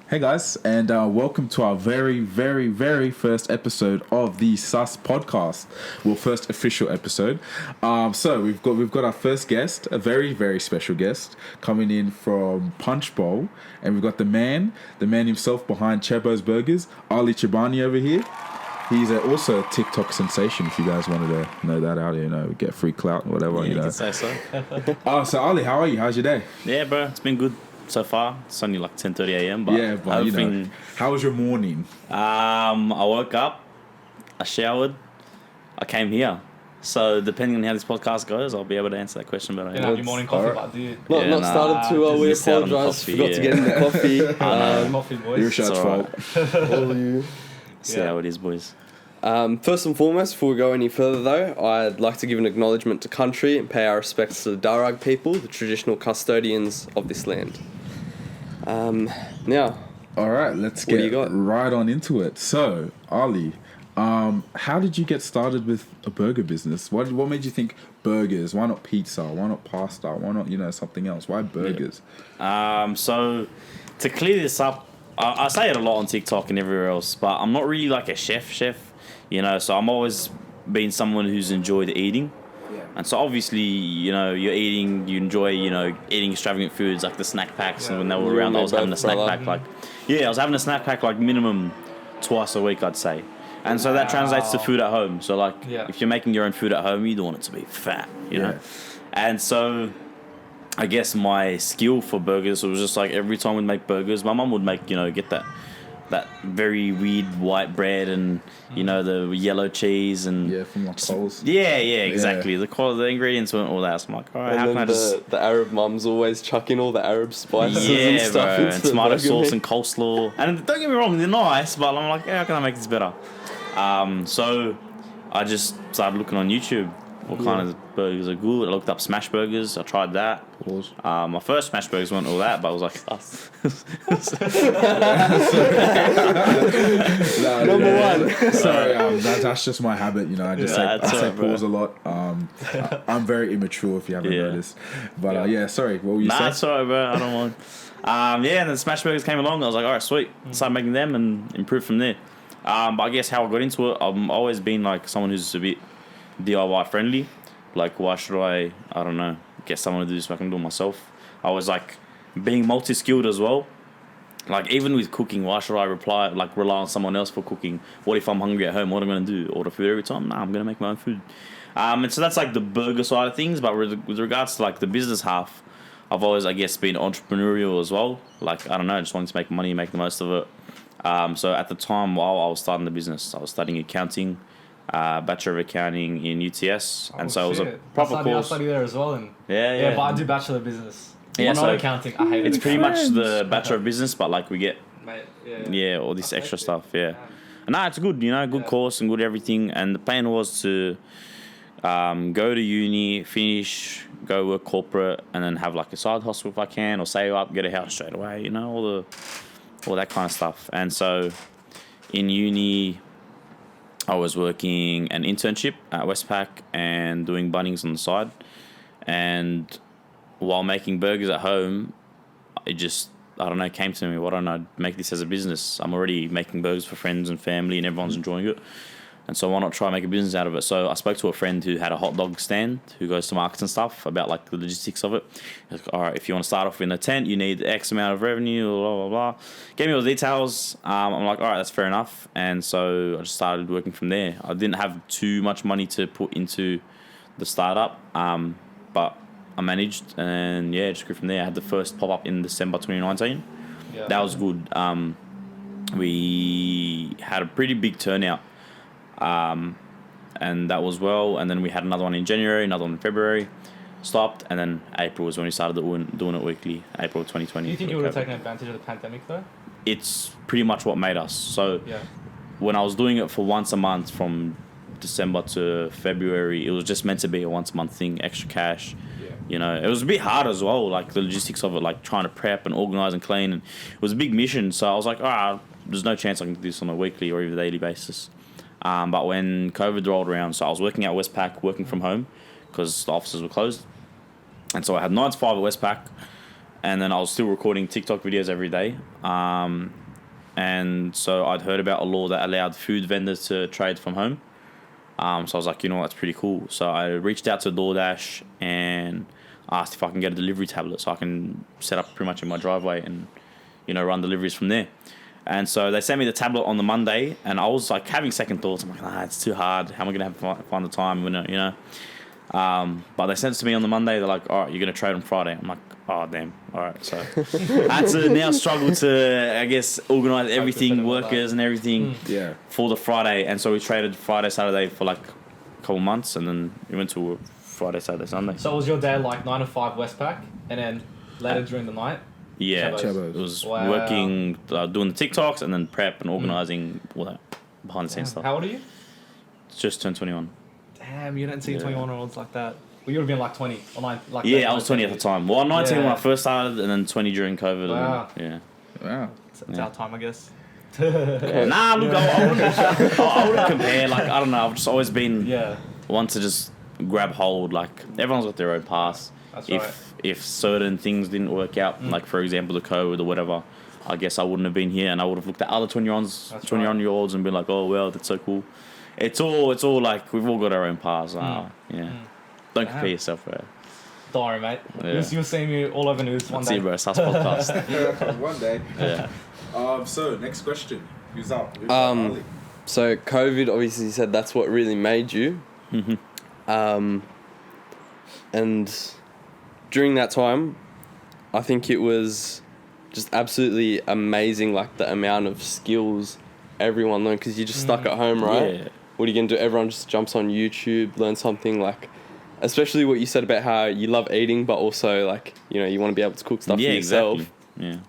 Hey guys, and welcome to our very, very, very first episode of the SUS podcast. Well, first official episode. So we've got our first guest, a very, very special guest, coming in from Punch Bowl, and we've got the man himself behind Chebbo'S Burgers, Ali Chebbani over here. He's also a TikTok sensation. If you guys wanted to know that out, get free clout or whatever. Yeah, you can say so. So Ali, how are you? How's your day? Yeah, bro, it's been good so far. It's only like 10:30 a.m. But yeah, but how was your morning? I woke up, I showered, I came here. So depending on how this podcast goes, I'll be able to answer that question better. You have your morning coffee, but do you? Not started too well. We apologise. Forgot to get in the coffee. Coffee, boys. Your shot's fault. All of you. See how it is, boys. First and foremost, before we go any further though, I'd like to give an acknowledgement to country and pay our respects to the Darug people, the traditional custodians of this land. Now, all right, let's get right on into it. So, Ali, how did you get started with a burger business? What made you think burgers? Why not pizza? Why not pasta? Why not something else? Why burgers? Yeah. So to clear this up, I say it a lot on TikTok and everywhere else, but I'm not really like a chef, so I'm always been someone who's enjoyed eating. Yeah. And so obviously, you enjoy, eating extravagant foods like the snack packs. And when they were around, I was having a snack pack. I was having a snack pack like minimum twice a week, I'd say. And so that translates to food at home. So if you're making your own food at home, you don't want it to be fat, you know. And so I guess my skill for burgers was just like every time we'd make burgers, my mum would make, get that very weird white bread and the yellow cheese and from like Coles. Exactly. The ingredients weren't all that. So I'm like, all right, and how can I just the Arab mums always chuck in all the Arab spices and stuff and tomato sauce and coleslaw. And don't get me wrong, they're nice, but I'm like, how can I make this better? So I just started looking on YouTube. What kind of burgers are good? I looked up smash burgers. I tried that. My first smash burgers weren't all that, but I was like, Number one. Sorry, that's just my habit. I just say pause a lot. I'm very immature, if you haven't noticed. But sorry, what were you saying? Nah, sorry, bro. I don't mind. And then the smash burgers came along. I was like, all right, sweet. Started making them and improved from there. But I guess how I got into it, I've always been like someone who's a bit DIY friendly. Like, why should I don't know, get someone to do this if I can do it myself? I was like being multi-skilled as well. Like, even with cooking, why should I rely on someone else for cooking? What if I'm hungry at home? What am I going to do? Order food every time? Nah, I'm going to make my own food. And so that's like the burger side of things. But with regards to like the business half, I've always, I guess, been entrepreneurial as well. Like, I don't know, just wanting to make money, make the most of it. So at the time while I was starting the business, I was studying accounting. Bachelor of Accounting in UTS, and so it was a proper course. I study there as well, and but I do Bachelor of Business. Not accounting. I hate it. It's pretty much the Bachelor of Business, but like we get all this extra stuff. And it's good, good course and good everything. And the plan was to go to uni, finish, go work corporate, and then have like a side hustle if I can, or save up, get a house straight away. All that kind of stuff. And so in uni, I was working an internship at Westpac and doing Bunnings on the side. And while making burgers at home, it just, came to me, why don't I make this as a business? I'm already making burgers for friends and family and everyone's enjoying it. And so why not try and make a business out of it? So I spoke to a friend who had a hot dog stand, who goes to markets and stuff, about like the logistics of it. He's like, all right, if you want to start off in a tent, you need X amount of revenue, blah, blah, blah. Gave me all the details. I'm like, all right, that's fair enough. And so I just started working from there. I didn't have too much money to put into the startup, but I managed and just grew from there. I had the first pop-up in December 2019. That was good. We had a pretty big turnout. And that was well, and then we had another one in January, another one in February, stopped, and then April was when we started doing it weekly, April 2020. Do you think you would have taken advantage of the pandemic though? It's pretty much what made us. So when I was doing it for once a month from December to February, it was just meant to be a once a month thing, extra cash. It was a bit hard as well, like the logistics of it, like trying to prep and organize and clean, and it was a big mission. So I was like, there's no chance I can do this on a weekly or even daily basis. But when COVID rolled around, so I was working at Westpac, working from home because the offices were closed. And so I had 9 to 5 at Westpac. and then I was still recording TikTok videos every day. And so I'd heard about a law that allowed food vendors to trade from home. So I was like, you know, that's pretty cool. So I reached out to DoorDash and asked if I can get a delivery tablet so I can set up pretty much in my driveway and, you know, run deliveries from there. And so they sent me the tablet on the Monday, and I was like having second thoughts. I'm like, it's too hard. How am I going to find the time? You know. But they sent it to me on the Monday. They're like, all right, you're going to trade on Friday. I'm like, oh, damn. All right. So I had to now struggle to, I guess, organise everything, workers and everything for the Friday. And so we traded Friday, Saturday for like a couple months, and then we went to Friday, Saturday, Sunday. So was your day like 9 to 5 Westpac, and then later during the night? Yeah, Chebbo'S. It was working, doing the TikToks and then prep and organising all that behind the scenes stuff. How old are you? Just turned 21. Damn, you didn't see 21-year-olds like that. Well, you would have been like 20 or 9. Like I was 20 at the time. Well, 19 when I first started, and then 20 during COVID. Wow. And, Wow. It's our time, I guess. Nah, look, I wouldn't compare. Like, I don't know. I've just always been one to just grab hold. Like, everyone's got their own paths. That's If certain things didn't work out, like for example the COVID or whatever, I guess I wouldn't have been here, and I would have looked at other 21-year-olds and been like, oh well, that's so cool. It's all like we've all got our own paths. Don't compare yourself, bro. Don't worry, mate. Yeah. You'll see me all over news one day. See, bro, Sus podcast. One day. Yeah. So next question. Who's up? So COVID, obviously, you said that's what really made you. And during that time, I think it was just absolutely amazing, like the amount of skills everyone learned, because you're just stuck at home, right? Yeah. What are you going to do? Everyone just jumps on YouTube, learn something, like, especially what you said about how you love eating, but also, like, you know, you want to be able to cook stuff for yourself. Exactly. Yeah.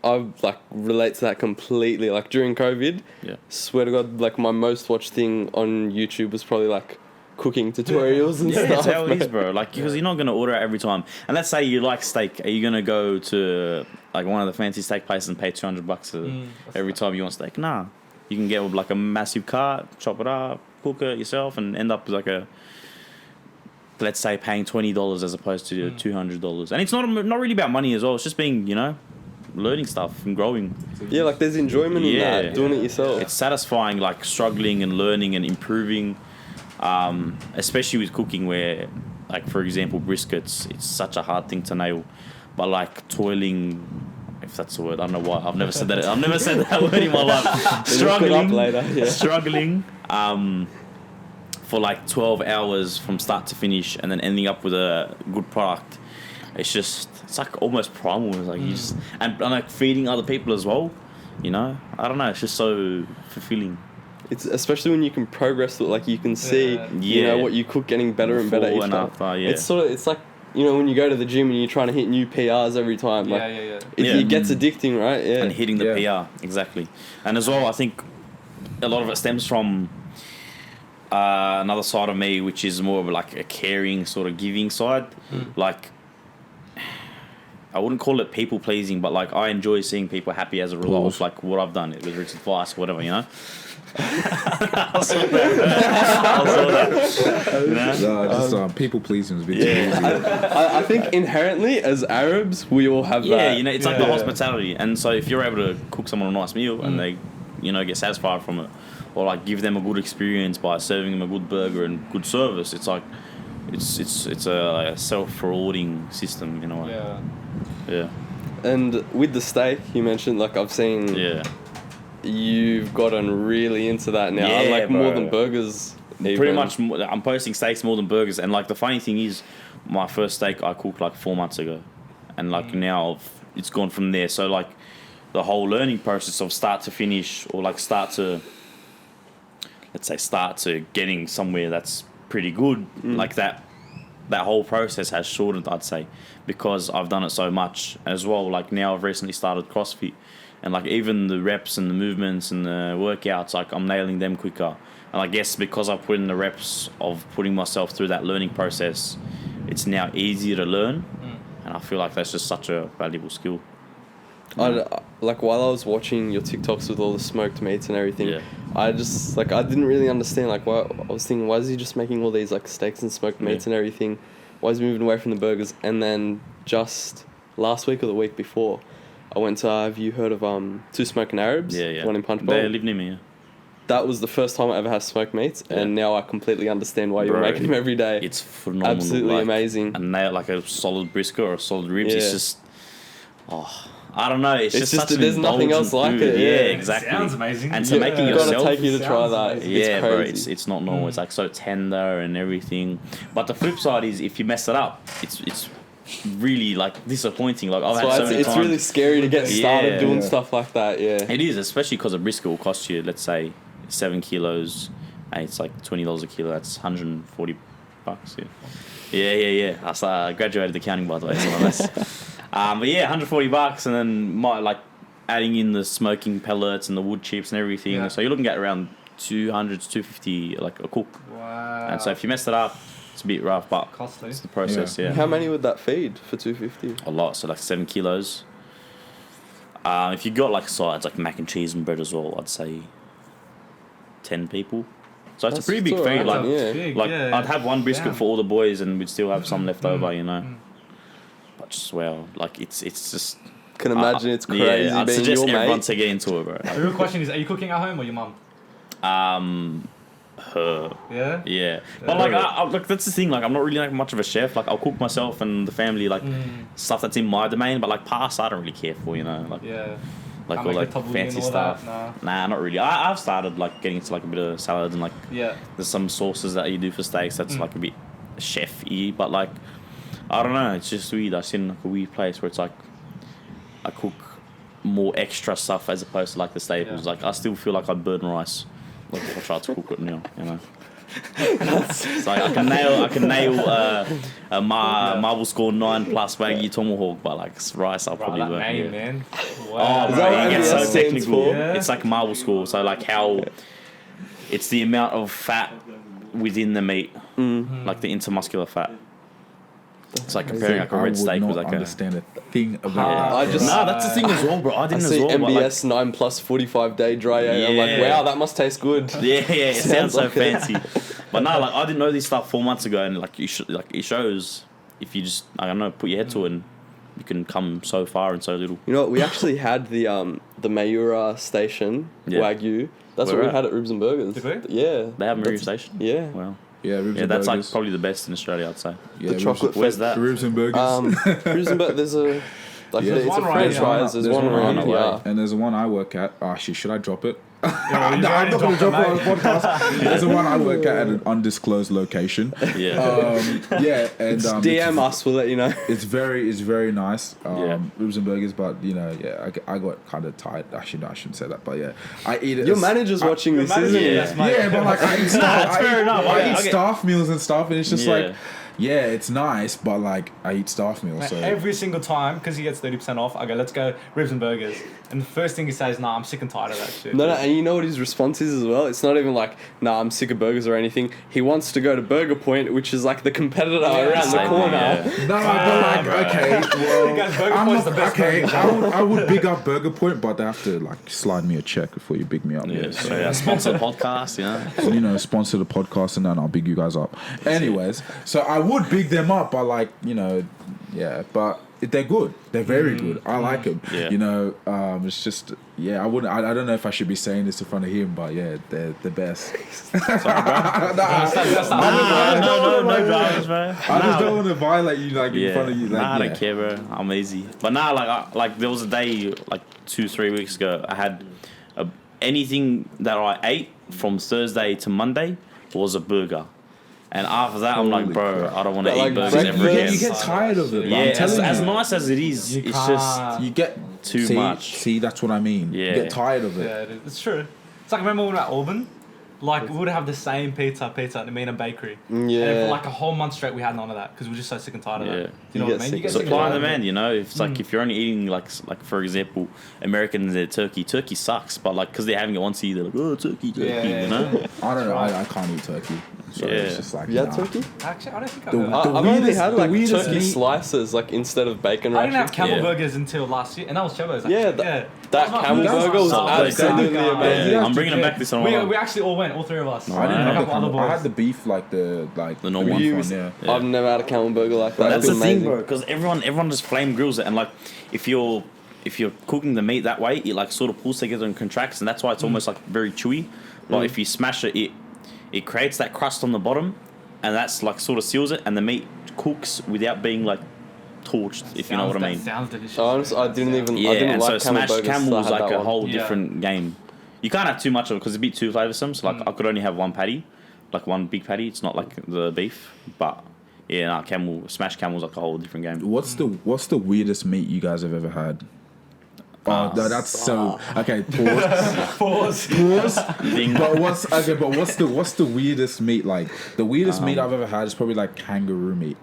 I, like, relate to that completely. Like, during COVID, swear to God, like, my most watched thing on YouTube was probably, like, cooking tutorials and stuff. That's how it is, bro. Like, because you're not going to order it every time. And let's say you like steak. Are you going to go to, like, one of the fancy steak places and pay $200 every time you want steak? Nah. You can get with, like, a massive cart, chop it up, cook it yourself, and end up with, like, let's say, paying $20 as opposed to $200. And it's not really about money as well. It's just being, you know, learning stuff and growing. Yeah, like, there's enjoyment in that, doing it yourself. It's satisfying, like, struggling and learning and improving. Especially with cooking, where, like, for example, briskets, it's such a hard thing to nail, but like toiling, if that's the word, I don't know why I've never said that word in my life. Struggling for like 12 hours from start to finish, and then ending up with a good product. It's like almost primal. It's like you just and like feeding other people as well. You know, I don't know. It's just so fulfilling. It's especially when you can progress it, like you can see, you know, what you cook getting better and better each time. After, It's like, you know, when you go to the gym and you're trying to hit new PRs every time. Like, it gets addicting, right? Yeah. And hitting the PR, exactly. And as well, I think a lot of it stems from another side of me, which is more of like a caring sort of giving side. Like, I wouldn't call it people pleasing, but like I enjoy seeing people happy as a result of like what I've done, whether it's advice or whatever, you know. I saw that. You know? People pleasing is a bit too easy. I think inherently as Arabs we all have that. Yeah, you know, it's like the hospitality, and so if you're able to cook someone a nice meal and they, you know, get satisfied from it, or like give them a good experience by serving them a good burger and good service, it's like it's a self-rewarding system in a way. Yeah. And with the steak you mentioned, like I've seen. You've gotten really into that now, like bro. more than burgers. Even. Pretty much, I'm posting steaks more than burgers. And like the funny thing is, my first steak I cooked like 4 months ago, and like now it's gone from there. So like the whole learning process of start to finish, or like start to getting somewhere that's pretty good, like that whole process has shortened, I'd say, because I've done it so much as well. Like now I've recently started CrossFit. And like even the reps and the movements and the workouts, like I'm nailing them quicker. And I guess because I put in the reps of putting myself through that learning process, it's now easier to learn. And I feel like that's just such a valuable skill. Like while I was watching your TikToks with all the smoked meats and everything, I just like I didn't really understand. Like why I was thinking, why is he just making all these like steaks and smoked meats and everything? Why is he moving away from the burgers? And then just last week or the week before, I went to, have you heard of Two Smoking Arabs? Yeah, yeah. One in Punch Bowl? They live near me, yeah. That was the first time I ever had smoked meats, Yeah. and now I completely understand why Bro, you're making them every day. It's phenomenal. Absolutely like, amazing. And nail like a solid brisket or a solid ribs. Yeah. It's just, I don't know. It's just such an there's nothing indulgent else like food. it. Yeah, Yeah. exactly. Sounds amazing. And to make it I've yourself. got to take you to try Sounds that. amazing. Yeah, bro, crazy. it's not normal. It's like so tender and everything. But the flip side is if you mess it up, it's really like disappointing. Like I've So had so many it's times. really scary to get started Yeah. doing Yeah. stuff like that. Yeah. It is, especially because a brisket will cost you, let's say, 7 kilos, and it's like $20 a kilo. That's $140. Yeah. I graduated accounting, by the way. So but yeah, $140, and then like adding in the smoking pellets and the wood chips and everything. Yeah. So you're looking at around 200 to 250 like a cook. Wow. And so if you mess it up, it's a bit rough, but Costly. it's the process. Yeah. How many would that feed for 250? A lot, so like 7 kilos. If you got like sides like mac and cheese and bread as well, I'd say 10 people. So it's a pretty big feed. Like, yeah. like I'd have one brisket Damn. for all the boys, and we'd still have some left over, you know. But just like it's just. Can imagine it's crazy Yeah, I'd being suggest your everyone mate. to get into it, bro. The real question is, are you cooking at home or your mum? Her. Yeah? Yeah, but like, like that's the thing. Like, I'm not really like much of a chef. Like, I'll cook myself and the family like stuff that's in my domain. But like pasta, I don't really care for. You know, like Yeah. like Can't all make like a tabbouleh fancy and all stuff. that, Nah, not really. I've started like getting into like a bit of salads and like Yeah. there's some sauces that you do for steaks that's like a bit chef-y. But like, I don't know. It's just weird. I've seen like a weird place where it's like I cook more extra stuff as opposed to like the staples. Yeah. Like I still feel like I'd burn rice. Like if I try to cook it now, you know. It's like I can nail a marble score 9+ Wagyu tomahawk, but like rice I'll Bro, probably that burn. name, Yeah. man. Oh, Wow. Is bro, that it what gets so MBS stands technical. for? Yeah. It's like marble score. So like how it's the amount of fat within the meat, like the intermuscular fat. It's like comparing like a red steak with like a. understand a thing about Yeah. I just- Nah, that's the thing as well, bro. I I didn't see as well. but, like, MBS 9+ 45-day dry age. I'm like, Yeah. wow, that must taste good. Yeah, it sounds so like it. fancy. But no, like I didn't know this stuff 4 months ago, and like it shows if you just I don't know put your head to it, and you can come so far in so little. You know what? We actually had the Mayura station Wagyu. That's Where what we at? had at Ribs and Burgers. Did we? Yeah. They have a Marine That's- station. Yeah. Wow. yeah, ribs Yeah, and that's like burgers. probably the best in Australia, I'd say. Yeah, The ribs- chocolate. Where's that? ribs and burgers. Ribs and Burgers. There's a like Yeah. it's a One right franchise. here. There's one one around right here. away. And there's the one I work at. Oh, shit, should I drop it? Yeah, No, I'm not going to drop it on the mate. podcast. There's the one I work at an undisclosed location. Yeah. Yeah, and DM us. We'll let you know. it's very nice. Yeah. Ribs and burgers, but you know, yeah, I got kind of tired. Actually, no, I shouldn't say that, but yeah, I eat it. Your manager's watching this, manager, isn't he? yes, mate. Yeah, but like I eat staff, it's fair enough. I I eat get- staff meals and stuff, and it's just Yeah. like, yeah, it's nice, but like I eat staff meals. Mate, So every single time, because he gets 30% off, I go, let's go ribs and burgers. And the first thing he says, nah, I'm sick and tired of that shit. No, and you know what his response is as well? It's not even like, nah, I'm sick of burgers or anything. He wants to go to Burger Point, which is like the competitor around the Same, corner. yeah. no, but like okay, well, Guys, Burger I'm Point's not the best okay. burgers I would big up Burger Point, but they have to like slide me a check before you big me up. Yeah, Yeah, so yeah, sponsor the podcast, you know. you know, sponsor the podcast and then I'll big you guys up. Anyways, so I would big them up, but like, you know, yeah, but they're good. They're very good. I like them. Yeah. You know, it's just, yeah, I don't know if I should be saying this in front of him, but yeah, they're the best. No dramas, bro. I just don't want to violate you like in front of you. Like, Nah, I yeah. don't care, bro. I'm easy. But nah, like there was a day like 2-3 weeks ago. I had anything that I ate from Thursday to Monday was a burger, and after that I'm like, Holy bro, crap. I don't want to But, eat like, burgers breakfast- ever again. You get tired of it. Yeah, I'm telling as you. nice as it is, You it's just can't. You get too see, much. See, that's what I mean. Yeah. You get tired of it. Yeah, it is. It's true. It's like, remember when we were at Auburn? Like, we would have the same pizza at the Mina Bakery. And Yeah. for like a whole month straight, we had none of that because we were just so sick and tired of Yeah. that. You know You what I get mean? You sick get of sick and supply and tired of it. demand, you know. It's like if you're only eating like for example, Americans their turkey sucks, but like because they're having it once a year, they're like, oh turkey, Yeah, you know. I don't know. I can't eat turkey. So Yeah. it's just like, Yeah, nah. turkey. Actually, I don't think I've The- heard the of that. I've only weirdest- had the like weirdest turkey meat- slices like instead of bacon I didn't have wrappers. camel Yeah. burgers until last year, and that was Chebbo'S. Yeah, Actually. that was my camel first burger was time. absolutely Yeah. amazing. I'm bringing them back this summer. We actually all went, all three of us. I didn't And a have the couple other camel. I boys. had the beef, like the normal beef one. one, yeah. Yeah. I've never had a camel burger like that. That's It's the thing, amazing. bro. Because everyone just flame grills it, and like if you're cooking the meat that way, it like sort of pulls together and contracts, and that's why it's almost like very chewy. But if you smash it, it creates that crust on the bottom, and that's like sort of seals it, and the meat cooks without being like torched, if you know what I mean. That sounds delicious. Honestly, I didn't even. Yeah, I didn't and like so camel smashed burgers. camel so I is had like that a one. whole Yeah. different game. You can't have too much of it because it'd be too flavoursome. So like I could only have one patty, like one big patty. It's not like the beef, but yeah, smashed camel's like a whole different game. What's the weirdest meat you guys have ever had? Oh, no, that's so okay. Pause. Thing. But what's the weirdest meat? Like the weirdest meat I've ever had is probably like kangaroo meat.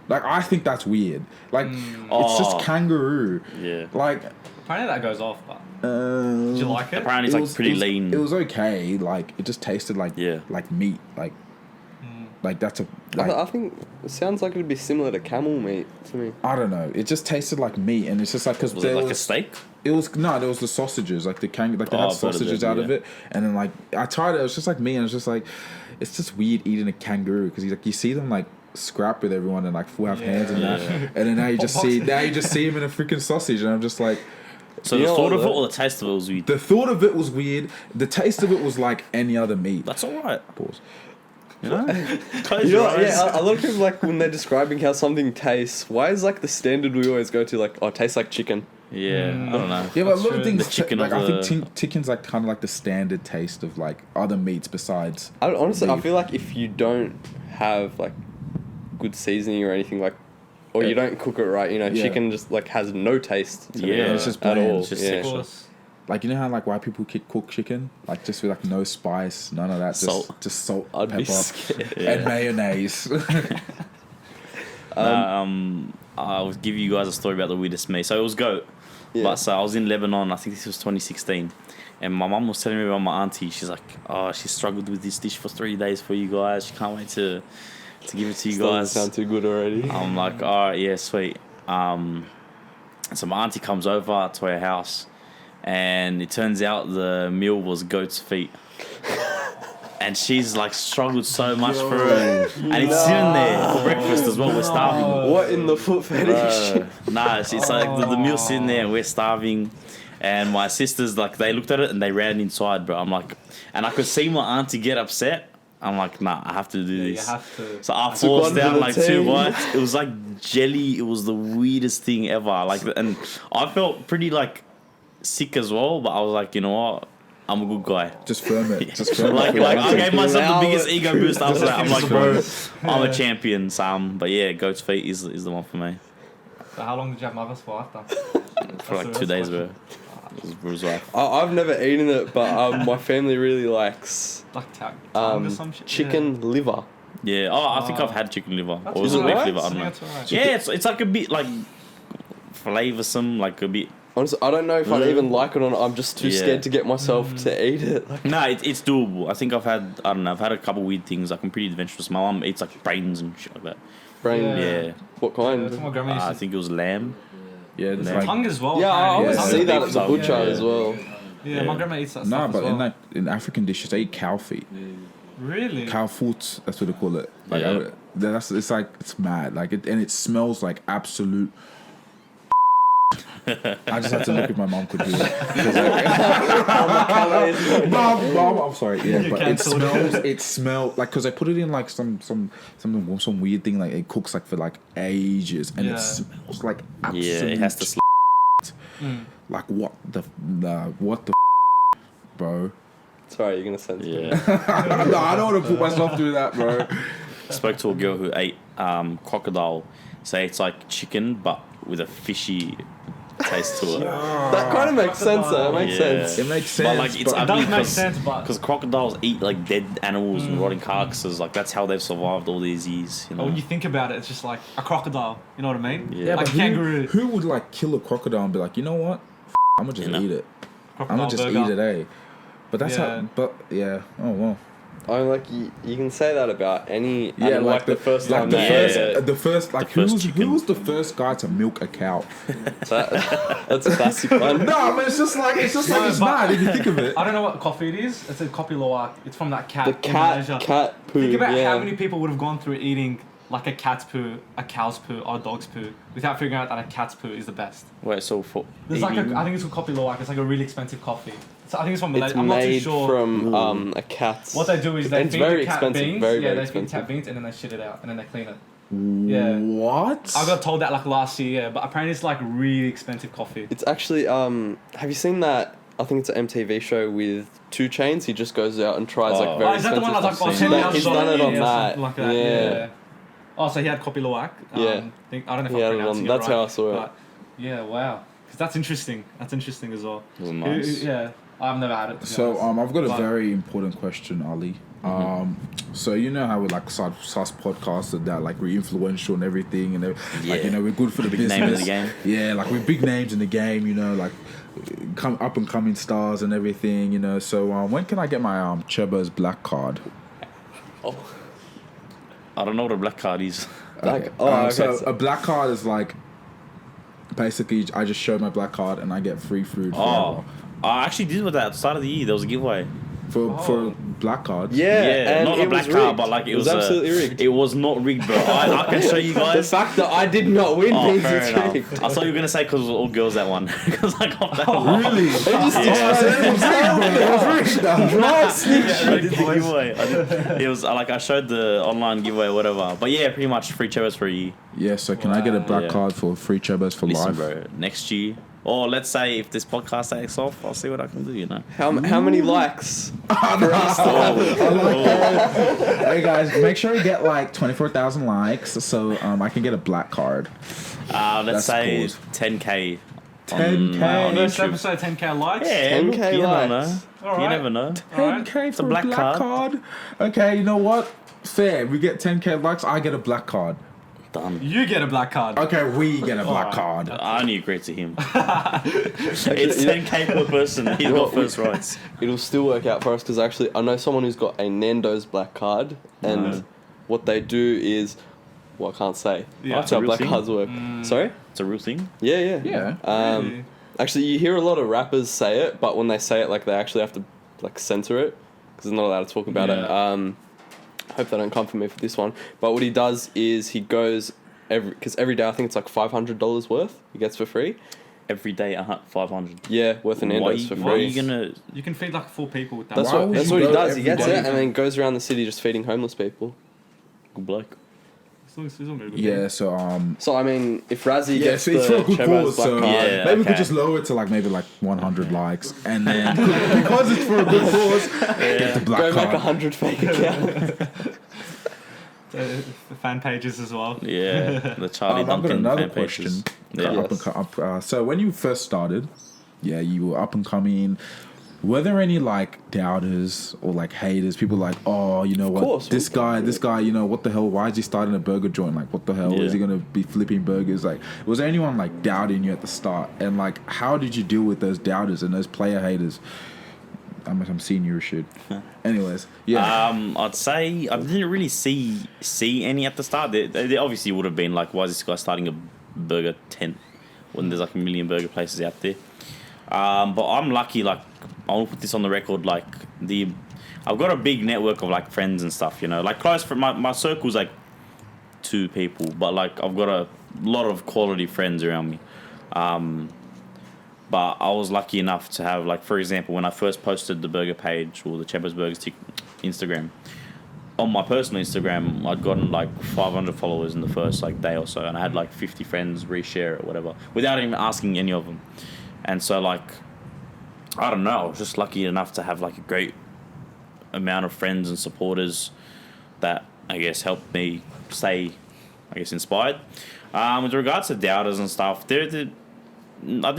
Like I think that's weird. Like it's just Oh. kangaroo. Yeah. Like Apparently that goes off, but did you like it? Apparently it's like pretty lean. It was okay. Like it just tasted like Yeah. like meat. Like that's a I like think it sounds like it'd be similar to camel meat to me. I don't know. It just tasted like meat, and it's just like because Was it like a steak? It was no, there was the sausages, like the like they Oh, had I've heard of sausages it, out of yeah. it, and then like I tried it. It was just like me, and it's just like it's just weird eating a kangaroo because like you see them like scrap with everyone and like full have hands and that, and then now you just see him in a freaking sausage, and I'm just like. So You the know thought what, of it though? or the taste of it was weird? The thought of it was weird. The taste of it was like any other meat. That's alright. Pause. You know? Close You your know, eyes. yeah, a lot of people like when they're describing how something tastes. Why is like the standard we always go to like, oh, it tastes like chicken? Yeah, I don't know. Yeah, but a That's lot of true. things. The chicken like of I think the- chicken's like kind of like the standard taste of like other meats besides. Honestly, I beef. feel like if you don't have like good seasoning or anything like, or you don't cook it right, you know, Yeah. chicken just like has no taste. To me Yeah, it's just at bland. all. It's just yeah. Of texture. course. Like you know how like white people cook chicken, like just with like no spice, none of that, just salt, I'd be pepper, scared. and mayonnaise. I'll give you guys a story about the weirdest meat. So it was goat. Yeah. But so I was in Lebanon, I think this was 2016. And my mum was telling me about my auntie. She's like, oh, she struggled with this dish for 3 days for you guys. She can't wait to give it to you Still guys. doesn't sound too good already. I'm like, all right, yeah, sweet. So my auntie comes over to our house, and it turns out the meal was goat's feet. And she's like struggled so much for it, and it's sitting there for breakfast as well. We're starving. What in the foot fetish? Nah, it's like the meal's sitting there, and we're starving. And my sisters, like, they looked at it and they ran inside, bro. I'm like, and I could see my auntie get upset. I'm like, nah, I have to do Yeah, you this. have to. So I Took forced one for down the like 2 team. bites. It was like jelly. It was the weirdest thing ever. Like, and I felt pretty like sick as well. But I was like, you know what? I'm a good guy. Just firm it. Just firm Like it. I gave myself Allow the biggest it. ego boost after that. I'm like, bro, I'm Yeah. a champion. But yeah, goat's feet is the one for me. So how long did you have mothers for after? For like That's 2 the days, best bro. It was rough. I've never eaten it, but my family really likes Like tongue or some shit? chicken liver. Yeah. Oh, I think I've had chicken liver. That's Or was it beef alright. liver? I don't Yeah, know. that's alright. Yeah, it's like a bit like flavoursome, like a bit. Honestly, I don't know if I'd Mm. even like it or not. I'm just too Yeah. scared to get myself to eat it. Like, No, it's doable. I think I've had a couple weird things. Like I'm pretty adventurous. My mum eats like brains and shit like that. brain. Yeah. Yeah. What Yeah, kind? that's what my grandma used I to. think it was lamb. Yeah, it's Yeah. like Tongue as well. Yeah, I apparently. always Yeah. see that Yeah. at the butcher Yeah. as well. Yeah, my grandma eats that nah, stuff but as well. in like in African dishes they eat cow feet, Really? cow foot. That's what they call it. Like Yeah. that's it's like it's mad. Like and it smells like absolute. I just had to look if my mom could do it. Mom, I'm sorry. Yeah, You but it cancelled smells. It smells like because I put it in like some weird thing. Like it cooks like for like ages, and Yeah. it smells like Yeah, absolute. it has to. Like what the bro? Sorry, you're gonna censor me. Yeah. No, I don't want to put myself through that, bro. Spoke to a girl who ate crocodile. Say it's like chicken, but with a fishy taste to it. That kind of makes sense. Though. It makes Yeah. sense. It makes sense. But like it's but- It does make sense, but because crocodiles eat like dead animals and rotting carcasses. Like that's how they've survived all these years. You but know. when you think about it, it's just like a crocodile. You know what I mean? Yeah. Like but a kangaroo. Who would like kill a crocodile and be like, you know what? I'm gonna just You know? eat it. I'm Crocodile gonna just burger. eat it, eh? But that's Yeah. how. But yeah. Oh well. like you can say that about any. Yeah, animal, like the first like time. the first like The first who was the first guy to milk a cow? That's a classic one. No, I mean it's just like it's but- mad if you think of it. I don't know what coffee it is. It's a Kopi Luwak. It's from that cat. The in cat Malaysia. poo. Think about yeah. how many people would have gone through eating like a cat's poo, a cow's poo, or a dog's poo without figuring out that a cat's poo is the best. Wait, so for There's like eating- I think it's called Kopi Luwak. It's like a really expensive coffee. So I think it's from It's Malaysia. I'm not too made sure. from a cat's. What they do is they It's feed very the cat expensive, beans. very, yeah, very they feed the cat expensive. beans and then they shit it out and then they clean it. Yeah. What? I got told that like last year, yeah, but apparently it's like really expensive coffee. It's actually have you seen that? I think it's an MTV show with 2 Chainz. He just goes out and tries like very Oh, is that the one expensive that's like stuff. I've He's seen done it on yeah, that. something like that. Yeah. Oh, so he had Kopi Luwak. Yeah. I don't know if He had I'm it pronouncing on- it that's right. how I saw it. But yeah, wow. Because that's interesting. That's interesting as well. It was nice. Yeah, I've never had it. to be So honest. I've got a But- very important question, Ali. So you know how we like sus podcasts and that like we're influential and everything and like Yeah. we're good for the Big business. name in the game. Yeah, like we're big names in the game. Like come up and coming stars and everything. So when can I get my Chebbo'S black card? I don't know what a black card is. Like, okay, So so- a black card is like basically I just show my black card and I get free food Oh, I actually did with that at the start of the year. There was a giveaway. for black cards. Yeah, and not it a black was card, rigged. but like it was absolutely rigged. It was not rigged, bro. I can show you The guys. fact that I did not win Oh, means fair it's enough. rigged. I thought you were gonna say because it was all girls that won. Because I got that one. Really? They just I did the giveaway. It was like I showed the online giveaway, or whatever. But yeah, pretty much free Chebbo'S for a year. Yeah, so can I get a black Yeah. card for free Chebbo'S for Listen, life? bro. Next year, or let's say if this podcast takes off, I'll see what I can do. How many likes? Hey guys, make sure you get like 24,000 likes so I can get a black card. Let's That's say cool. 10K. 10K. on First YouTube. episode, 10K likes. Yeah, 10K look, you never likes. know. You Alright. never know. 10K It's a for black a black card. Okay, you know what? Fair. We get 10K likes, I get a black card. Done. You get a black card. Okay, we get a black Alright. card. I only agreed to him. It's 10K per person. He's Well, got first rights. It'll still work out for us because actually I know someone who's got a Nando's black card, and No. what they do is, well, I can't say. Yeah. That's how It's a real black thing? cards work. Sorry? It's a real thing. Yeah. Yeah. Really? Actually, you hear a lot of rappers say it, but when they say it, like they actually have to like censor it because they're not allowed to talk about it. Yeah. Hope they don't come for me for this one. But what he does is he goes every day I think it's like $500 worth he gets for free. Every day, 500. Yeah, worth an Nando's for Why are free. you gonna? You can feed like 4 people with that. That's Why what would that's you what he go does. He every gets day? it and then goes around the city just feeding homeless people. Good bloke. It's all good. Yeah, so So I mean, if Razzie yeah, gets so it's for the a good Chebbo'S cause. So black card, Yeah. maybe we could okay. just lower it to like maybe like 100 likes, and then because it's for a good cause, get the black go make card. 100 fake accounts. The fan pages as well. Yeah, the Charlie I've got Duncan another fan pages. question. Yeah. Yes. So when you first started, yeah, you were up and coming. Were there any like doubters or like haters? People like, oh, you know what? course, This guy, you know, what the hell? Why is he starting a burger joint? Like, what the hell? Is he Yeah. gonna be flipping burgers? Like, was there anyone like doubting you at the start? And like, how did you deal with those doubters and those player haters? I'm seeing your shit. Anyways, yeah. I'd say I didn't really see any at the start. They obviously would have been like, why is this guy starting a burger tent when there's like a million burger places out there? But I'm lucky. Like, I'll put this on the record. Like I've got a big network of like friends and stuff. You know, like close friends. My circle's like 2 people, but like I've got a lot of quality friends around me. But I was lucky enough to have, like, for example, when I first posted the burger page or the Chebbo'S Burgers Instagram, on my personal Instagram, I'd gotten like 500 followers in the first like day or so, and I had like 50 friends reshare it or whatever, without even asking any of them. And so, like, I don't know, I was just lucky enough to have like a great amount of friends and supporters that I guess helped me stay, I guess, inspired. With regards to doubters and stuff, I didn't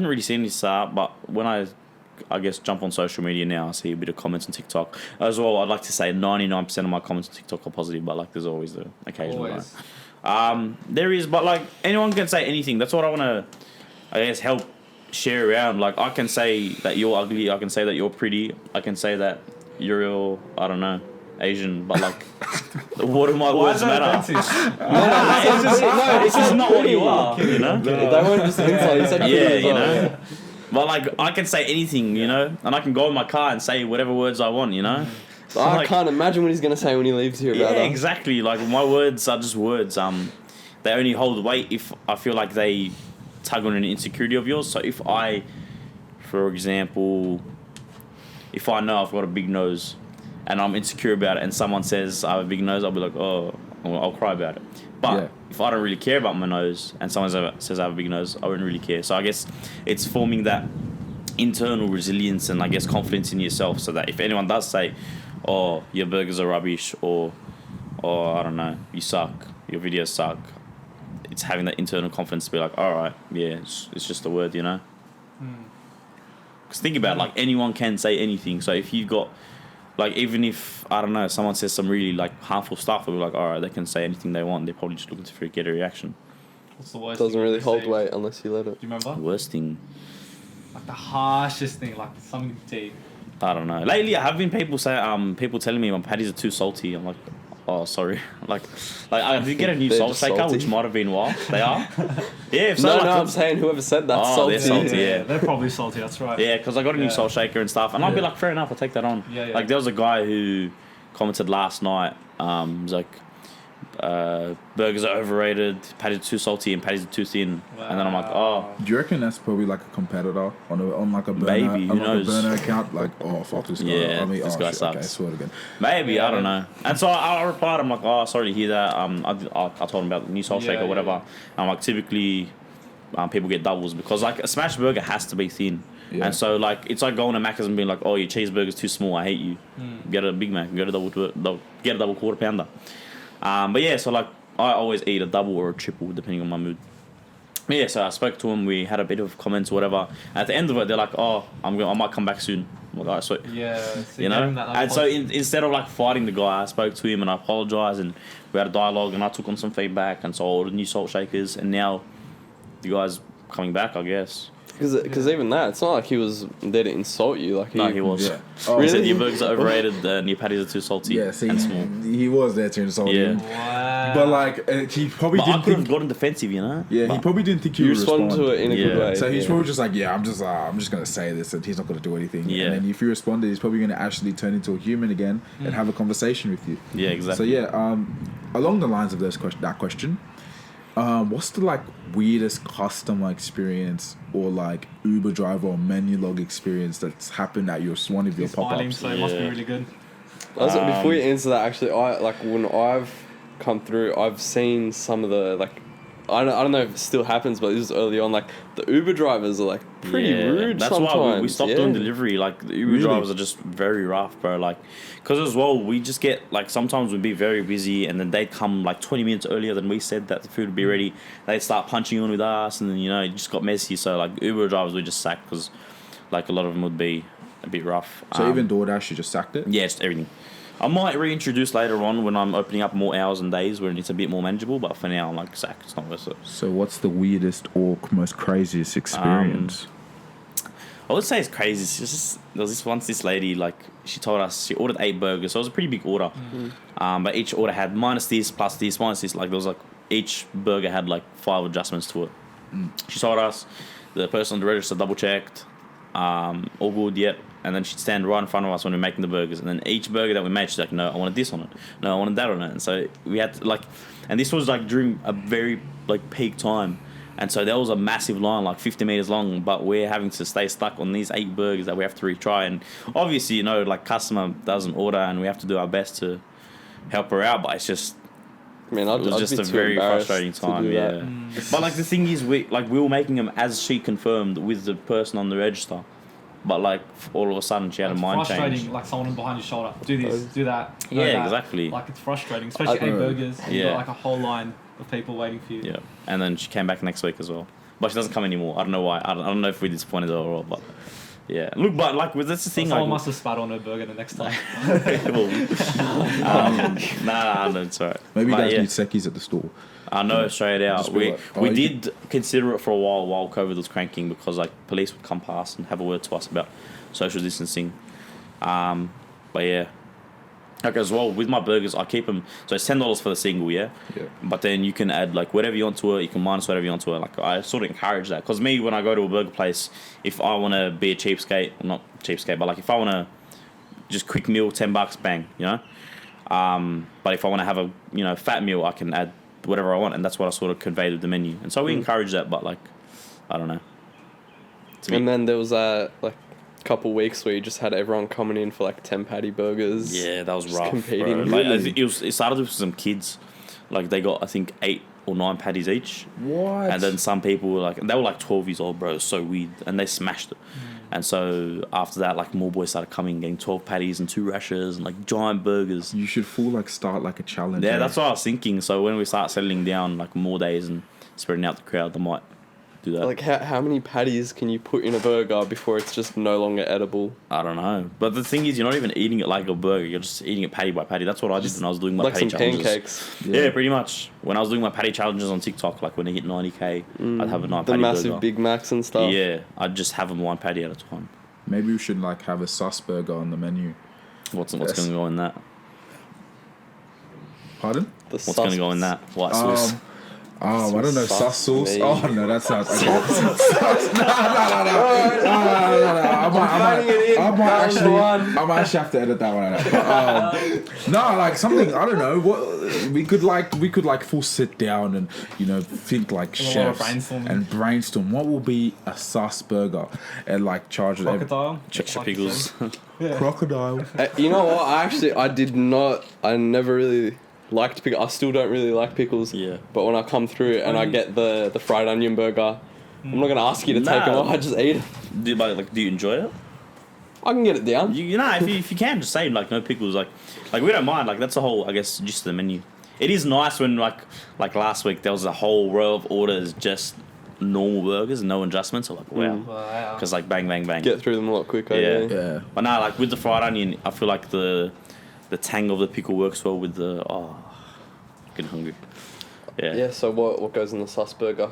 really see any start, but when I guess jump on social media now, I see a bit of comments on TikTok as well. I'd like to say 99% of my comments on TikTok are positive, but like there's always the occasional Always. one. There is, but like anyone can say anything. That's what I want to, I guess, help share around. Like I can say that you're ugly. I can say that you're pretty. I can say that you're, I don't know, Asian, but like, what do my Why words is that matter? offensive? It's just not what you are, you know? They weren't just inside. He said Yeah, pretty as you well, know. yeah. But like, I can say anything, you know, and I can go in my car and say whatever words I want, you know. So I like- can't imagine what he's gonna say when he leaves here Yeah, about us. exactly. Like my words are just words. They only hold weight if I feel like they tug on an insecurity of yours. So if I, for example, if I know I've got a big nose and I'm insecure about it, and someone says I have a big nose, I'll be like, oh, I'll cry about it. But Yeah. if I don't really care about my nose and someone says I have a big nose, I wouldn't really care. So I guess it's forming that internal resilience and I guess confidence in yourself, so that if anyone does say, oh, your burgers are rubbish, or I don't know, you suck, your videos suck, it's having that internal confidence to be like, all right, yeah, it's just a word, you know. Because think about it, like anyone can say anything. So if you've got, like, even if, I don't know, someone says some really like harmful stuff, we'll be like, all right, they can say anything they want. They're probably just looking to get a reaction. What's the worst? Doesn't thing really you hold say? weight unless you let it. Do you remember? Worst thing, Like the harshest thing, like something deep. I don't know. Lately, I have been people telling me my patties are too salty. I'm like, oh, sorry. like I did get a new They're salt just shaker, salty. which might have been wild. They are. Yeah, if No, so, like, I'm saying whoever said that's Oh, salty. they're salty. Yeah. They're probably salty. That's right. Yeah, because I got a new Yeah. salt shaker and stuff, and I'll be Yeah. like, fair enough, I'll take that on. Yeah, yeah. Like there was a guy who commented last night. He was like, burgers are overrated, patties are too salty, and patties are too thin. And then I'm like, oh, Do you reckon that's probably like a competitor on like a burner, Maybe, who on like knows? a burner account? Like, oh fuck this guy. Yeah, I mean, this oh, guy shit, okay, sucks. swear again. maybe, Yeah, I don't know. And so I replied, I'm like, oh, sorry to hear that. I told him about the new salt Yeah, shaker or whatever. yeah. I'm like, typically, people get doubles because like a smash burger has to be thin. Yeah. And so like it's like going to Macca's and being like, oh, your cheeseburger's too small, I hate you. Get a Big Mac, get a double quarter pounder. But yeah, so like I always eat a double or a triple depending on my mood. But yeah, so I spoke to him, we had a bit of comments or whatever. At the end of it, they're like, oh, I might come back soon. I'm like, all right, sweet. Yeah. So You gave him know, that, like, and so instead of like fighting the guy, I spoke to him and I apologized, and we had a dialogue, and I took on some feedback, and so I ordered new salt shakers, and now the guy's coming back, I guess. Because even that, it's not like he was there to insult you. Like No, he was. Yeah. Oh, he said Really? your burgers are overrated and your patties are too salty Yeah, see, and small. he was there to insult Yeah. you. Wow. But like, he probably But I didn't could have think. gotten defensive, you know. Yeah, he But- probably didn't think you You would respond respond to it in a Yeah. good way. So he's yeah. probably just like, yeah, I'm just gonna say this, and he's not gonna do anything. Yeah. And then if you responded, he's probably gonna actually turn into a human again and have a conversation with you. Yeah, exactly. So yeah, along the lines of that question, what's the like weirdest customer experience or like Uber driver or menu log experience that's happened at one of your He's smiling, pop-ups? so it must be Yeah. really good. Before you answer that, actually, I like when I've come through, I've seen some of the like, I don't know if it still happens, but this was early on. Like the Uber drivers are like pretty rude. That's sometimes. why we stopped yeah. doing delivery. Like the Uber Really? drivers are just very rough, bro. Like, cause as well, we just get like sometimes we'd be very busy, and then they'd come like 20 minutes earlier than we said that the food would be ready. They'd start punching on with us, and then it just got messy. So like Uber drivers we just sacked because like a lot of them would be a bit rough. So even DoorDash, you just sacked it. yeah, just everything. I might reintroduce later on when I'm opening up more hours and days when it's a bit more manageable, but for now I'm like, sack, it's not worth it. So what's the weirdest or most craziest experience? I would say it's crazy. It's just there was this lady, like she told us she ordered 8 burgers, so it was a pretty big order. But each order had minus this, plus this, minus this. Like there was like each burger had like 5 adjustments to it. She told us the person on the register double checked, all good yet, and then she'd stand right in front of us when we were making the burgers, and then each burger that we made, she's like, no, I wanted this on it, no, I wanted that on it, and so we had to like, and this was like during a very like peak time. And so there was a massive line, like 50 meters long, but we're having to stay stuck on these 8 burgers that we have to retry. And obviously, like customer doesn't order, and we have to do our best to help her out. But it's just, Man, it was I'd just be a too very embarrassed frustrating to time. do Yeah. that. But like the thing is, we were making them as she confirmed with the person on the register. But like all of a sudden, she had It's a mind frustrating, change. like someone behind your shoulder. Do this, do that. Yeah, that. exactly. Like it's frustrating, especially 8 burgers. And you Yeah. got like a whole line of people waiting for you. Yeah, and then she came back next week as well. But she doesn't come anymore. I don't know why. I don't know if we disappointed her or what. But yeah, look, but like that's the thing. Someone Like, must have spat on her burger the next time. nah, no, it's alright. Maybe you But guys yeah, need Sekis at the store. I know straight out. Just be We like, oh, we you did consider it for a while COVID was cranking, because like police would come past and have a word to us about social distancing. But yeah, Like as well with my burgers, I keep them. So it's $10 for the single, yeah. Yeah. But then you can add like whatever you want to it. You can minus whatever you want to it. Like I sort of encourage that because me, when I go to a burger place, if I want to be a cheapskate, well, not cheapskate, but like if I want to just quick meal, $10, bang, you know. But if I want to have a fat meal, I can add whatever I want, and that's what I sort of conveyed with the menu. And so we encourage that, but like, I don't know. And then there was like couple weeks where you just had everyone coming in for like 10 patty burgers. Yeah, that was rough. Competing. Bro. Like, it started with some kids, like they got I think 8 or 9 patties each. What? And then some people were like 12 years old, bro. It was so weird, and they smashed it. And so after that, like more boys started coming, getting 12 patties and 2 rashers and like giant burgers. You should start like a challenge. Yeah, that's what I was thinking. So when we start settling down like more days and spreading out the crowd, I might do that. Like how many patties can you put in a burger before it's just no longer edible? I don't know. But the thing is, you're not even eating it like a burger. You're just eating it patty by patty. That's what I did when I was doing my like patty some challenges. pancakes. Yeah, pretty much. When I was doing my patty challenges on TikTok, like when they hit 90k, I'd have a 9 The patty massive burger. Big Macs and stuff. Yeah, I'd just have them 1 patty at a time. Maybe we should like have a sus burger on the menu. What's Yes. going to go in that? Pardon? What's going to go in that? White sauce. I don't know, Sus sus sauce. meat. Oh no, that sounds okay. I might actually have to edit that one out. But, no, like something I don't know. What we could like full sit down and think like chefs and brainstorm. What will be a sus burger and like charge it. Crocodile. Extra pickles. Crocodile. You know what? I never really liked pickles. I still don't really like pickles. Yeah. But when I come through and I get the fried onion burger, I'm not gonna ask you to take them off. I just eat it. Do you enjoy it? I can get it down. If you can, just say like no pickles. Like we don't mind. Like that's the whole, I guess, just the menu. It is nice when like last week there was a whole row of orders just normal burgers, no adjustments. So like wow, because like bang bang bang. Get through them a lot quicker. Yeah. Yeah. But now like with the fried onion, I feel like the tang of the pickle works well with the getting hungry. Yeah. Yeah. So what goes in the sus burger?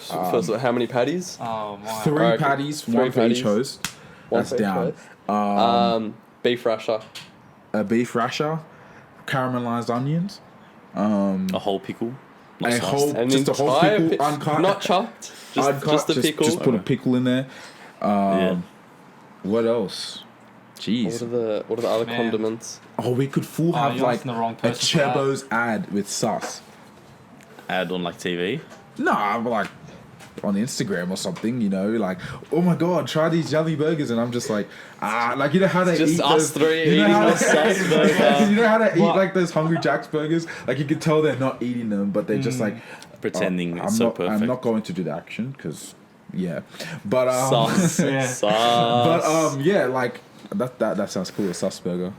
First, how many patties? Oh my. 3 Alright, patties, 3 one for each patties. host. One That's for each down. host. Beef rasher. A beef rasher, caramelized onions, A whole pickle. Not a sliced. whole An just a whole entire pickle, uncut, not chopped. uncut, Just the pickle. Just put a pickle in there. Yeah. What else? Jeez. What are the other Man. condiments? Oh, we could have you're like asking the wrong a person for that. Chebbo'S ad with sus. Add on like TV. Nah, but like on Instagram or something, like, oh my god, try these jelly burgers, and I'm just like, like how they Just eat us those, three you know eating how a they- sus burger. You know how they eat What? like those Hungry Jack's burgers? Like you can tell they're not eating them, but they're just like Pretending I'm it's so not, perfect. I'm not going to do the action because, yeah, but Sus. Yeah. Sus. but yeah, like that sounds cool. A sus burger.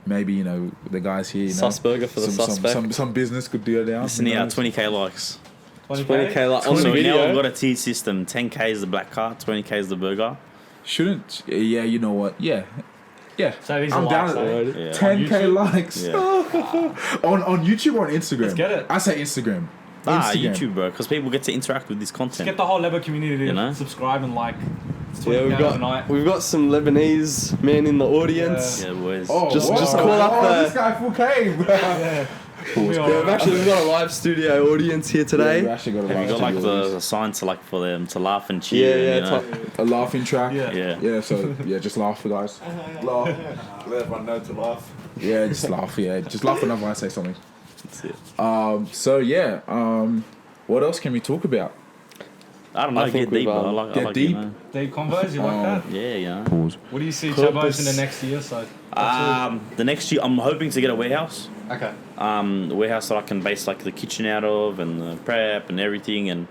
Maybe the guys here. Sus burger for the suspect. Some business could do it now. Listen here, 20k likes. 20k like on the So now video. we've got a tier system. 10k is the black card, 20k is the burger. Shouldn't. Yeah, you know what? Yeah. So these I'm are down likes, with eh? Yeah. 10k YouTube? likes Yeah. on YouTube or on Instagram. Let's get it. I say Instagram. YouTube, bro, because people get to interact with this content. Get the whole Lebo community to You know? subscribe and like. It's Yeah, we've got some Lebanese men in the audience. Yeah, boys. Oh, Just wow. call up the- this guy full came. Yeah. We've got a live studio audience here Yeah, we today. actually got a Have you got live like studio the sign to like for them to laugh and cheer? Yeah, you know? a laughing track. Yeah. Yeah. So just laugh, guys. Laugh. Let everyone know to laugh. Yeah, just laugh. Yeah, just laugh whenever I say something. That's it. So yeah. What else can we talk about? I don't know. I think Get deep, we've, bro. I like get it, deep. you know. Deep convos, you like that? Yeah, you know. What do you see Purpose. Chebbo'S in the next year? So. The next year, I'm hoping to get a warehouse. Okay. A warehouse that I can base like the kitchen out of and the prep and everything. And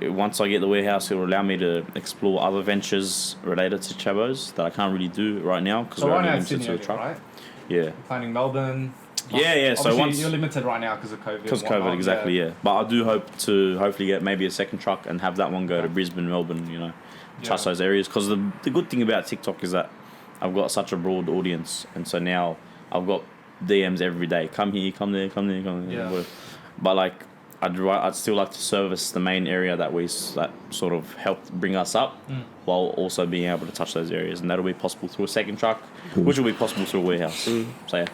once I get the warehouse, it will allow me to explore other ventures related to Chebbo'S that I can't really do right now because So we're right only now it's limited Sydney, to a truck. right? Yeah. Planning Melbourne. Yeah. So Obviously, once you're limited right now because of COVID. because and COVID, whatnot, exactly, yeah. But I do hope to hopefully get maybe a second truck and have that one go to Brisbane, Melbourne, touch those areas. Because the good thing about TikTok is that I've got such a broad audience, and so now I've got DMs every day. Come here, come there, come there, come there. Yeah. But like I'd still like to service the main area that sort of helped bring us up, while also being able to touch those areas, and that'll be possible through a second truck, which will be possible through a warehouse. So yeah,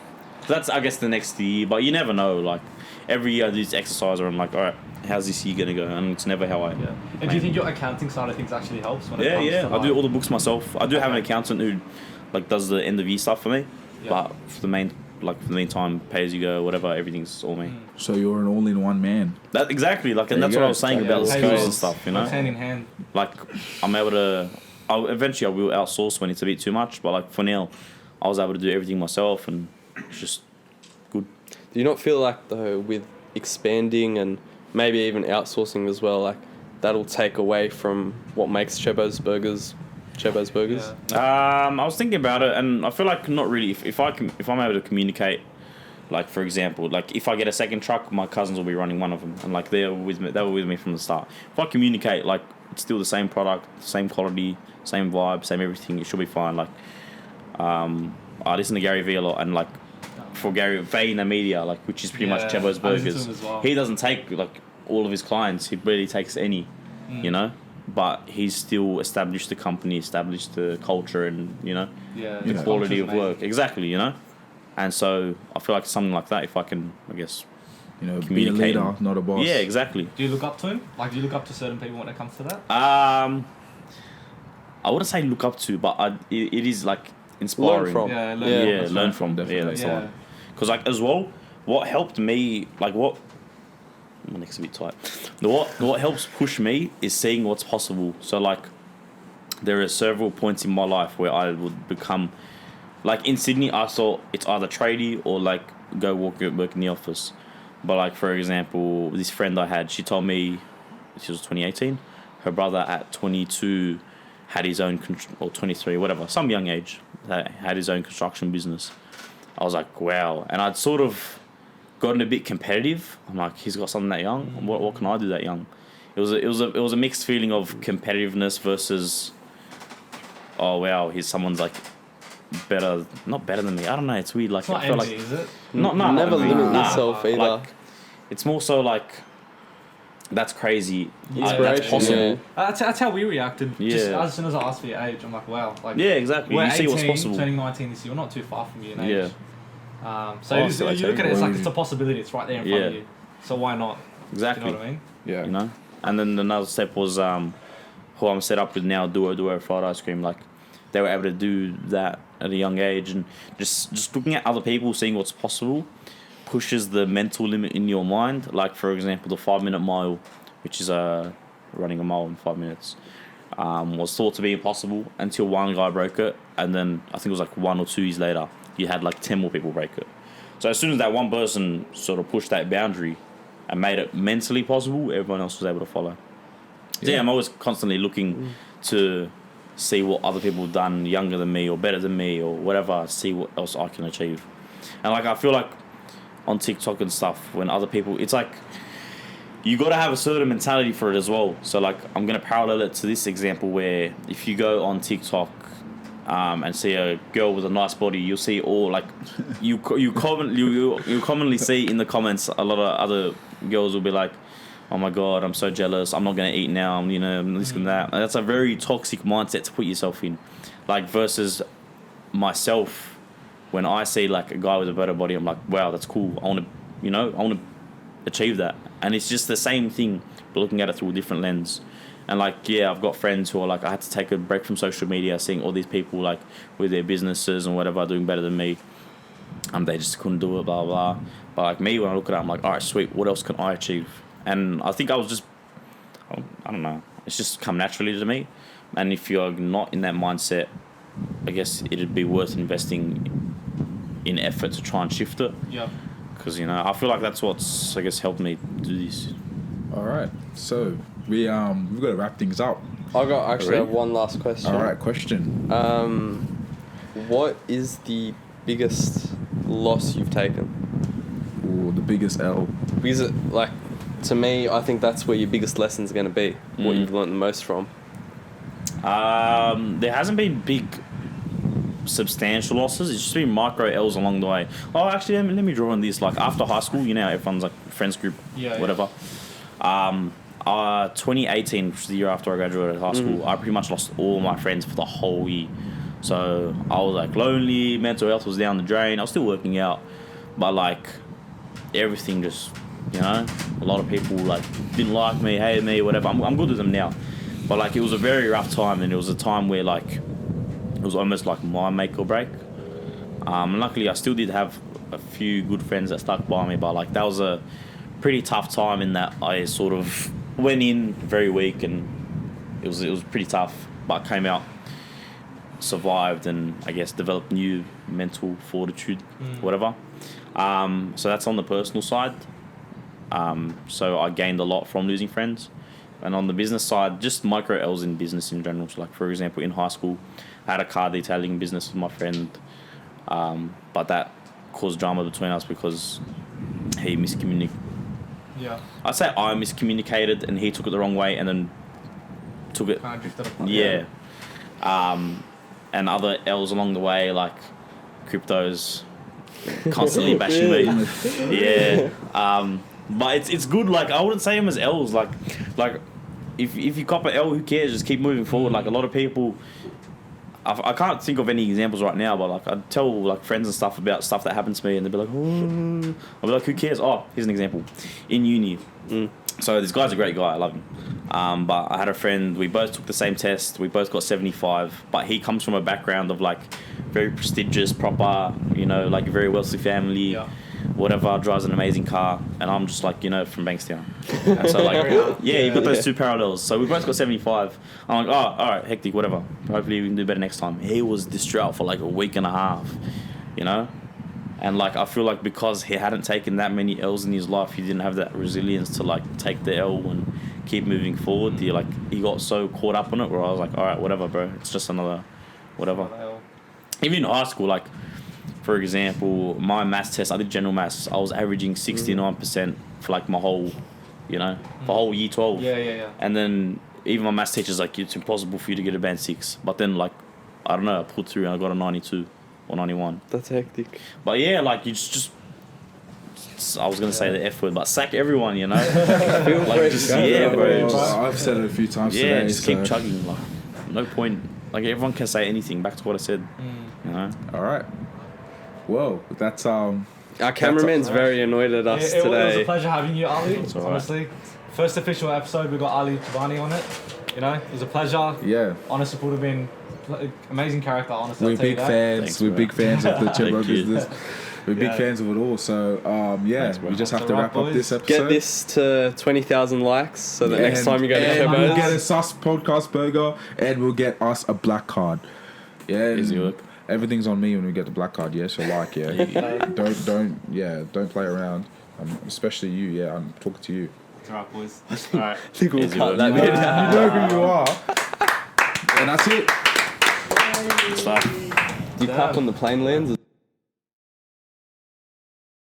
that's I guess the next year, but you never know. Like every year I do this exercise where I'm like, all right, how's this year gonna go? And it's never how I. Yeah. And do you think your accounting side of things actually helps when it comes to I do all the books myself. I do have an accountant who like does the end of year stuff for me, but for the meantime, pay as you go, whatever, everything's all me. So you're an all-in-one man. That exactly, like, and that's what I was saying about the skills and stuff. You know, hand in hand. like I'm able to. Eventually I will outsource when it's a bit too much, but like for now, I was able to do everything myself, and it's just good. Do you not feel like though with expanding and maybe even outsourcing as well, like that'll take away from what makes Chebbo'S Burgers? I was thinking about it, and I feel like not really. If I'm able to communicate, like for example, like if I get a second truck, my cousins will be running one of them, and like they were with me from the start. If I communicate, like it's still the same product, same quality, same vibe, same everything, it should be fine. Like, I listen to Gary Vee a lot, and like for Gary Vaynermedia, like which is pretty much Chebbo'S Burgers. He doesn't take like all of his clients. He barely takes any, you know. But he's still established the company, established the culture, and the quality of work. Exactly, you know. And so I feel like something like that, if I can, I guess, be a leader, not a boss. Yeah, exactly. Do you look up to him? Like, do you look up to certain people when it comes to that? I wouldn't say look up to, but it is like inspiring. Learn from. Learn from. Definitely. Yeah, that's the one. Because like as well, what helped me, like what. My neck's a bit tight. What helps push me is seeing what's possible. So like, there are several points in my life where I would become, like in Sydney, I thought it's either tradie or like go work in the office. But like for example, this friend I had, she told me, she was 2018, her brother at 22 had his own, or 23, whatever, some young age, had his own construction business. I was like, wow, and I'd sort of gotten a bit competitive. I'm like, he's got something that young. What can I do that young? It was a mixed feeling of competitiveness versus, oh wow, someone's like not better than me. I don't know. It's weird. Like it's not I feel envy, like is it? Never limit yourself either. Like, it's more so like that's crazy. That's possible. That's how we reacted. Yeah. Just as soon as I asked for your age, I'm like, wow. Like, yeah, exactly. We're You 18, see what's possible. Turning 19 this year. We're not too far from you in age. Yeah. So you look at it, it's like it's a possibility. It's right there in front of Yeah. you. So why not? Exactly. You know what I mean? Yeah. You know? And then another step was who I'm set up with now, Duo Fried Ice Cream. Like, they were able to do that at a young age, and just looking at other people, seeing what's possible, pushes the mental limit in your mind. Like, for example, the 5-minute mile, which is running a mile in 5 minutes, was thought to be impossible until one guy broke it, and then I think it was like 1 or 2 years later, you had like 10 more people break it. So as soon as that one person sort of pushed that boundary and made it mentally possible, everyone else was able to follow. So yeah, I'm always constantly looking to see what other people have done younger than me or better than me or whatever, see what else I can achieve. And like, I feel like on TikTok and stuff, when other people, it's like, you got to have a certain mentality for it as well. So like, I'm going to parallel it to this example where if you go on TikTok and see a girl with a nice body, you'll see all like, you commonly see in the comments, a lot of other girls will be like, oh my God, I'm so jealous, I'm not going to eat now, I'm this and that. And that's a very toxic mindset to put yourself in. Like, versus myself, when I see like a guy with a better body, I'm like, wow, that's cool. I want to achieve that. And it's just the same thing, but looking at it through a different lens. And like, yeah, I've got friends who are like, I had to take a break from social media, seeing all these people like with their businesses and whatever doing better than me. They just couldn't do it, blah, blah. But like me, when I look at it, I'm like, all right, sweet, what else can I achieve? And I think I don't know, it's just come naturally to me. And if you're not in that mindset, I guess it'd be worth investing in effort to try and shift it. Yeah. Because, I feel like that's what's, I guess, helped me do this. All right. So we've got to wrap things up. I have one last question. All right, question. What is the biggest loss you've taken? Ooh, the biggest L. Because to me, I think that's where your biggest lesson's going to be. What you've learned the most from. There hasn't been big substantial losses. It's just been micro L's along the way. Oh, actually, let me draw on this. Like after high school, you know, everyone's like friends group, whatever. 2018, which is the year after I graduated high school, I pretty much lost all my friends for the whole year. So I was like lonely, mental health was down the drain. I was still working out, but like everything just, you know, a lot of people like didn't like me, hated me, whatever. I'm good with them now, but like it was a very rough time, and it was a time where like it was almost like my make or break. Luckily, I still did have a few good friends that stuck by me, but like that was a pretty tough time in that I sort of went in very weak, and it was pretty tough, but I came out, survived, and I guess developed new mental fortitude, whatever. So that's on the personal side. So I gained a lot from losing friends. And on the business side, just micro L's in business in general. So like, for example, in high school, I had a car detailing business with my friend, but that caused drama between us because he miscommunicated. Yeah. I'd say I miscommunicated and he took it the wrong way and then took it. Kind of drifted apart. Yeah. And other L's along the way, like cryptos, constantly bashing me. Yeah. But it's good. Like I wouldn't say them as L's. Like if you cop an L, who cares? Just keep moving forward. Like a lot of people, I can't think of any examples right now, but like I'd tell like friends and stuff about stuff that happened to me, and they'd be like, oh. I'd be like, who cares? Oh, here's an example. In uni, so this guy's a great guy. I love him. But I had a friend. We both took the same test. We both got 75. But he comes from a background of like very prestigious, proper, you know, like a very wealthy family. Yeah. Whatever, drives an amazing car, and I'm just like, you know, from Bankstown. And so like, you've got those two parallels. So we both got 75. I'm like, oh, all right, hectic, whatever. Hopefully we can do better next time. He was distraught for like a week and a half, you know? And like, I feel like because he hadn't taken that many L's in his life, he didn't have that resilience to like take the L and keep moving forward. He got so caught up on it where I was like, all right, whatever, bro. It's just another whatever. Even in high school, like, for example, my maths test, I did general maths. I was averaging 69% for like my whole, you know, for whole year 12. Yeah. And then even my maths teacher's like, it's impossible for you to get a band 6. But then like, I don't know, I pulled through and I got a 92 or 91. That's hectic. But yeah, like you just I was going to say the F word, but sack everyone, you know? Like just, bro. I've said it a few times today. Just keep chugging. Like, no point. Like everyone can say anything. Back to what I said, you know? All right. Whoa, that's our cameraman's very annoyed at us today. It was a pleasure having you, Ali. Right. Honestly, first official episode, we got Ali Chebbani on it. You know, it was a pleasure. Yeah. Honestly, would have been amazing character. Honestly, we're big fans. Thanks, we're big fans of the Chebbo'S you. business. We're big fans of it all. So Thanks, we just have to wrap up this episode. Get this to 20,000 likes, so that next time you go to Chebbo'S, we'll get a sus podcast burger, and we'll get us a black card. Yeah. Easy work. Everything's on me when we get the black card, so like, don't play around. Especially you, I'm talking to you. It's alright, boys. Alright. I think we'll cut You know who you are. And that's it. It's fine. Do you clap on the plane lands?